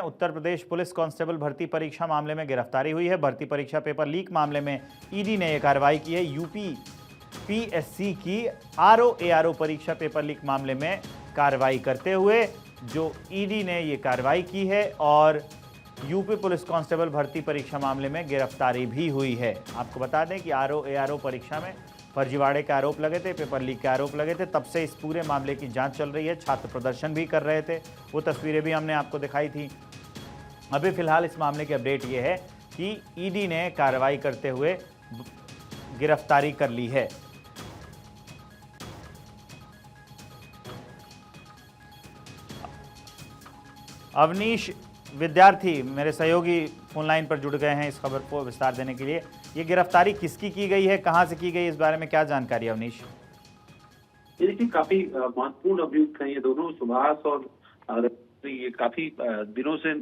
Uttar Pradesh police constable भर्ती परीक्षा मामले में गिरफ्तारी हुई है। भर्ती परीक्षा पेपर लीक मामले में ईडी ने यह कार्रवाई की है। यूपी पीएससी की आरओ परीक्षा पेपर लीक मामले में कार्रवाई करते हुए जो ईडी ने यह कार्रवाई की है और यूपी पुलिस कांस्टेबल भर्ती परीक्षा मामले में गिरफ्तारी भी हुई है। आपको बता दें कि आरओ परीक्षा में फर्जीवाड़े के आरोप लगे थे, पेपर लीक के आरोप लगे थे। तब से इस पूरे मामले की जांच चल रही है। छात्र प्रदर्शन भी कर रहे थे, वो तस्वीरें भी हमने आपको दिखाई थी। अभी फिलहाल इस मामले की अपडेट ये है कि ईडी ने कार्रवाई करते हुए गिरफ्तारी कर ली है। अवनीश विद्यार्थी मेरे सहयोगी फोन लाइन पर जुड़ गए हैं इस खबर को विस्तार देने के लिए। ये गिरफ्तारी किसकी की गई है, कहां से की गई, इस बारे में क्या जानकारी है अवनीश? ये देखिए काफी महत्वपूर्ण अभियुक्त हैं ये दोनों, सुभाष और ये काफी दिनों से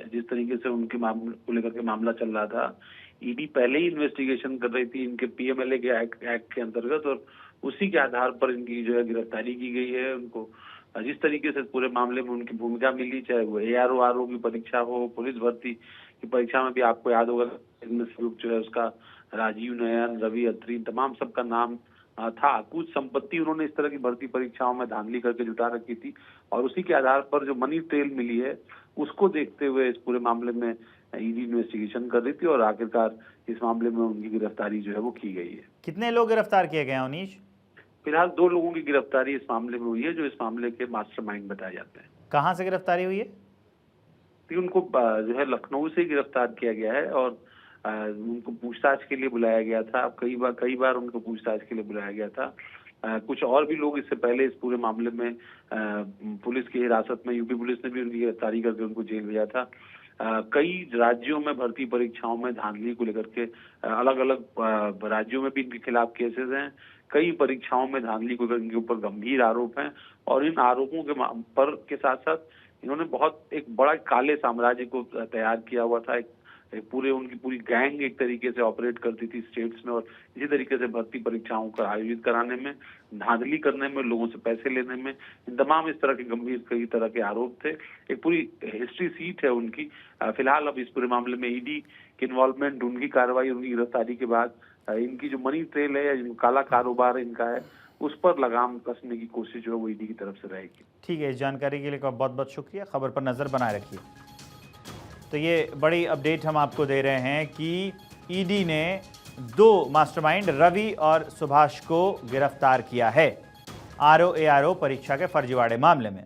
जिस तरीके से उनके मामले को लेकर के मामला चल रहा था, ईडी पहले ही इन्वेस्टिगेशन कर रही थी इनके पीएमएलए के एक्ट के अंतर्गत, और उसी के आधार पर इनकी जो है गिरफ्तारी की गई है। उनको जिस तरीके से पूरे मामले में उनकी भूमिका मिली, चाहे वो आरओ की परीक्षा हो, पुलिस भर्ती की परीक्षा में भी आपको याद होगा इनमें जो है उसका राजीव नयन, रवि अत्री, तमाम सबका नाम था। कुछ संपत्ति उन्होंने इस तरह की भर्ती परीक्षाओं में धांधली करके जुटा रखी थी और उसी के आधार पर जो मनी ट्रेल मिली है उसको देखते हुए इस पूरे मामले में ईडी इन्वेस्टिगेशन कर रही थी और आखिरकार इस मामले में उनकी गिरफ्तारी जो है वो की गई है। कितने लोग गिरफ्तार किए गए हैं अवनीश? फिलहाल 2 लोगों की गिरफ्तारी इस मामले में हुई है जो इस मामले के मास्टरमाइंड बताए जाते हैं। कहां से गिरफ्तारी हुई है? उनको जो है लखनऊ से गिरफ्तार किया गया है और उनको पूछताछ के लिए बुलाया गया था। कई बार उनको पूछताछ के लिए बुलाया गया था। कुछ और भी लोग इससे पहले इस पूरे मामले में पुलिस की हिरासत में, यूपी पुलिस ने भी उनकी गिरफ्तारी करके उनको जेल भेजा था। कई राज्यों में भर्ती परीक्षाओं में धांधली को लेकर के अलग अलग राज्यों में भी इनके खिलाफ केसेस हैं। कई परीक्षाओं में धांधली को लेकर इनके ऊपर गंभीर आरोप हैं और इन आरोपों के साथ साथ इन्होंने बहुत एक बड़ा काले साम्राज्य को तैयार किया हुआ था। एक उनकी पूरी गैंग एक तरीके से ऑपरेट करती थी स्टेट्स में और इसी तरीके से भर्ती परीक्षाओं का आयोजित कराने में, धांधली करने में, लोगों से पैसे लेने में, इन तमाम इस तरह के गंभीर कई तरह के आरोप थे। एक पूरी हिस्ट्री सीट है उनकी। फिलहाल अब इस पूरे मामले में ईडी की इन्वॉल्वमेंट, उनकी कार्रवाई, उनकी गिरफ्तारी के बाद इनकी जो मनी ट्रेल है या जो काला कारोबार इनका है उस पर लगाम कसने की कोशिश जो है वो ईडी की तरफ से रहेगी। ठीक है, इस जानकारी के लिए बहुत बहुत शुक्रिया। खबर पर नजर बनाए रखिए। तो ये बड़ी अपडेट हम आपको दे रहे हैं कि ईडी ने 2 मास्टरमाइंड रवि और सुभाष को गिरफ्तार किया है आरओ परीक्षा के फर्जीवाड़े मामले में।